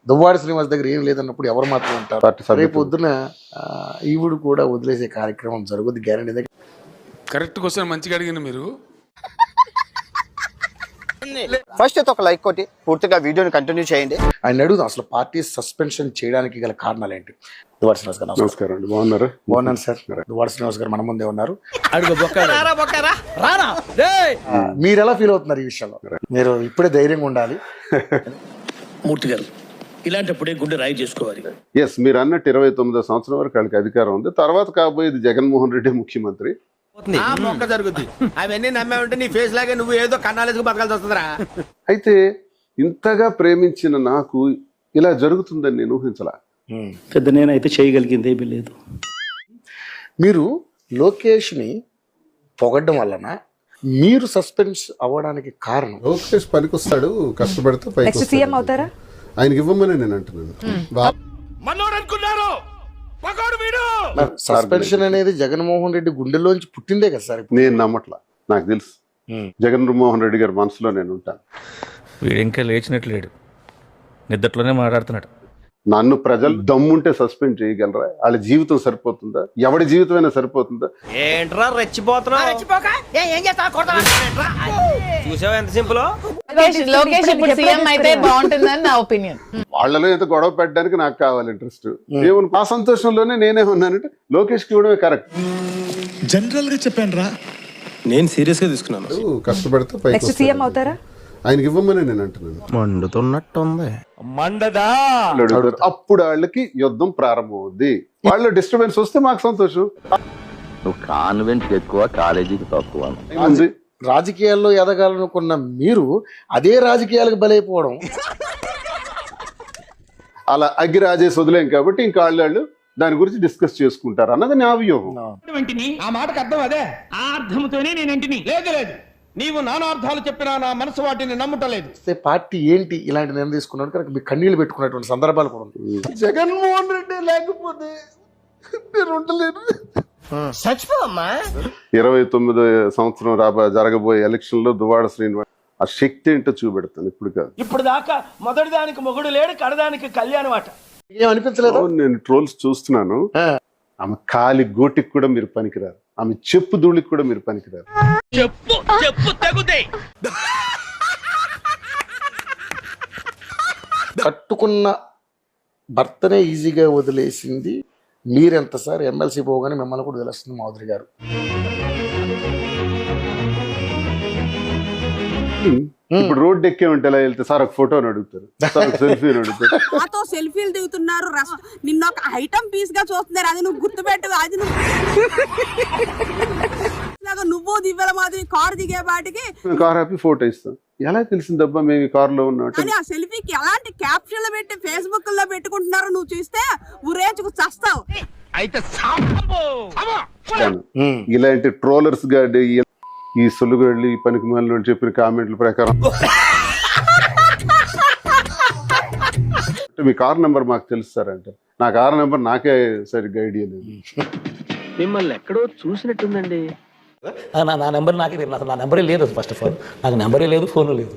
దువ్వాడ శ్రీనివాస్ దగ్గర ఏం లేదన్నప్పుడు ఎవరు మాత్రం ఉంటారు? రేపు పొద్దున ఈవిడు కూడా వదిలేసే కార్యక్రమం జరుగుద్ది గ్యారెంటీ. కరెక్ట్ క్వశ్చన్ మంచిగా అడిగిన మీరు. ఫస్ట్ అయితే ఒక లైక్ కొట్టి పూర్తిగా వీడియోని కంటిన్యూ చేయండి. ఆయన అడుగుదాం అసలు పార్టీ సస్పెన్షన్ చేయడానికి గల కారణాలు ఏంటి? దువ్వాడ శ్రీనివాస్ గారు నమస్కారం అండి. బాగున్నారు? బాగున్నాను సార్. దువ్వాడ శ్రీనివాస్ గారు మన ముందే ఉన్నారు. మీరు ఎలా ఫీల్ అవుతున్నారు ఈ విషయంలో? మీరు ఇప్పుడే ధైర్యంగా ఉండాలి. మూర్తి గారు ఇలాంటప్పుడే గుండె రాయి చేసుకోవాలి. ఎస్, మీరు అన్నట్టు 29వ సంవత్సరం వరకు వాళ్ళకి అధికారం ఉంది. తర్వాత కాబోయేది జగన్మోహన్ రెడ్డి ముఖ్యమంత్రి. జరుగుద్ది అవన్నీ నమ్మే ఉంటే నీ ఫేస్ లాగే నువ్వు ఏదో కన్నాలేసుకు బతకాల్సి వస్తుందిరా. అయితే ఇంతగా ప్రేమించిన నాకు ఇలా జరుగుతుందని నేను ఊహించలా. పెద్ద నేనైతే చేయగలిగింది ఏమీ లేదు. మీరు లోకేష్ ని పొగడ్డం వలన మీరు సస్పెన్స్ అవ్వడానికి కారణం? లోకేష్ పనికొస్తాడు, కష్టపడితే పైకి సీఎం అవుతారా? ఆయనకి ఇవ్వమని నేను అంటున్నాను. సస్పెన్షన్ అనేది జగన్మోహన్ రెడ్డి గుండెల్లోంచి పుట్టిందే కదా సార్. నేను నమ్మట్లా, నాకు తెలుసు. జగన్మోహన్ రెడ్డి గారి మనసులో నేను ఉంటాను. వీడు ఇంకా లేచినట్లేడు, నిద్రలోనే మాట్లాడుతున్నాడు. నన్ను ప్రజలు దమ్ముంటే సస్పెండ్ చేయగలరా? వాళ్ళ జీవితం సరిపోతుందా? ఎవడి జీవితమైనా సరిపోతుందా? ఏంట్రా రెచ్చిపోతున్నావు? చూసావా ఎంత సింపుల్. లోకేష్ ఇప్పుడు సీఎం అయితే బాగుంటుందని నా ఒపీనియన్. వాళ్ళలో ఏదో గొడవ పెట్టడానికి నాకు కావాలి ఇంట్రెస్ట్. ఏమన్నా ఆ సంతోషంలోనే నేనే ఉన్నానంటే లోకేష్ కి ఇవ్వడమే కరెక్ట్. జనరల్ గా చెప్పాను రా, నేను సీరియస్ గా తీసుకున్నాను. కష్టపడితే నెక్స్ట్ సీఎం అవుతారా? ఆయనకి ఇవ్వమని నేను అంటున్నాను. మండుతున్నట్టుంది. మండదా అప్పుడు వాళ్ళకి యుద్ధం ప్రారంభం అవుద్ది. వాళ్ళు డిస్టర్బెన్స్ వస్తే మాకు సంతోషం. నువ్వు కాన్వెంట్ ఎక్కువ, కాలేజీకి తక్కువ. రాజకీయాల్లో ఎదగాలనుకున్న మీరు అదే రాజకీయాలకు బలైపోవడం. అలా అగ్గి రాజేసి వదిలేం కాబట్టి ఇంకా వాళ్ళు దాని గురించి డిస్కస్ చేసుకుంటారు అన్నది నా వ్యూహం. ఆ మాటకు అర్థం అదే. ఆ అర్థంతోనే నేనంటిని. లేదు లేదు, నీవు నానార్థాలు చెప్పినా నా మనసు వాటిని నమ్ముటలేదు. పార్టీ ఏంటి ఇలాంటి నిర్ణయం తీసుకున్నాడు కనుక మీకు కన్నీళ్లు పెట్టుకున్నటువంటి సందర్భాలు కూడా ఉంది. జగన్మోహన్ రెడ్డి లేకపోతే నేను ఉండలేను. 29వ సంవత్సరం జరగబోయే ఎలక్షన్ లో దువ్వాడ శ్రీనివాస్ ఆ శక్తి ఏంటో చూపెడతాను. ఇప్పుడు కాదు, ఇప్పుడు దాకా మొదటి దానికి మొగుడు లేడు, కడదానికి కళ్యాణం అట. ఏమనిపించలేదు? నేను ట్రోల్స్ చూస్తున్నాను. ఆమె కాలి గోటికి కూడా మీరు పనికిరారు, ఆమె చెప్పు ధూళికి కూడా మీరు పనికిరారు. కట్టుకున్న భర్తనే ఈజీగా వదిలేసింది మీరెంత సార్? ఎమ్మెల్సీ పోగానే మిమ్మల్ని కూడా వదిలేస్తుంది మాధురి గారు. ఇప్పుడు రోడ్డు ఎక్కే ఉంటే ఎలా వెళ్తే సార్ ఒక ఫోటోని అడుగుతారు, సార్ ఒక సెల్ఫీని అడుగుతారు. నాతో సెల్ఫీలు దిగుతున్నారు, నిన్న ఒక ఐటమ్ పీస్ గా చూస్తున్నారు. అది నువ్వు గుర్తుపెట్టు. అది నువ్వు దివ్యల మాది కారు దిగే వాటికి కార్ ఆపి ఫోటో ఇస్తాం. ఎలా తెలిసిందబ్బా మేము ఈ కార్ లో ఉన్నట్టు? ఆ సెల్ఫీకి ఎలాంటి క్యాప్షన్లు పెట్టి ఫేస్బుక్ లో పెట్టుకుంటున్నారో నువ్వు చూస్తే ఉరేచుకు చస్తావు. ఇలాంటి ట్రోలర్స్ గా ఈ సొల్లుగళ్ళు, ఈ పనికి మళ్ళీ చెప్పిన కామెంట్ల ప్రకారం మీ కార్ నెంబర్ మాకు తెలుసు సార్ అంటే నా కార్ నెంబర్ నాకే సరిగ్గా ఐడియా లేదు. మిమ్మల్ని ఎక్కడో చూసినట్టుందండి. నా నెంబర్ నాకే తెలియదు. అసలు నా నెంబరే లేదు. ఫస్ట్ ఆఫ్ ఆల్ నాకు నెంబరే లేదు, ఫోన్ లేదు.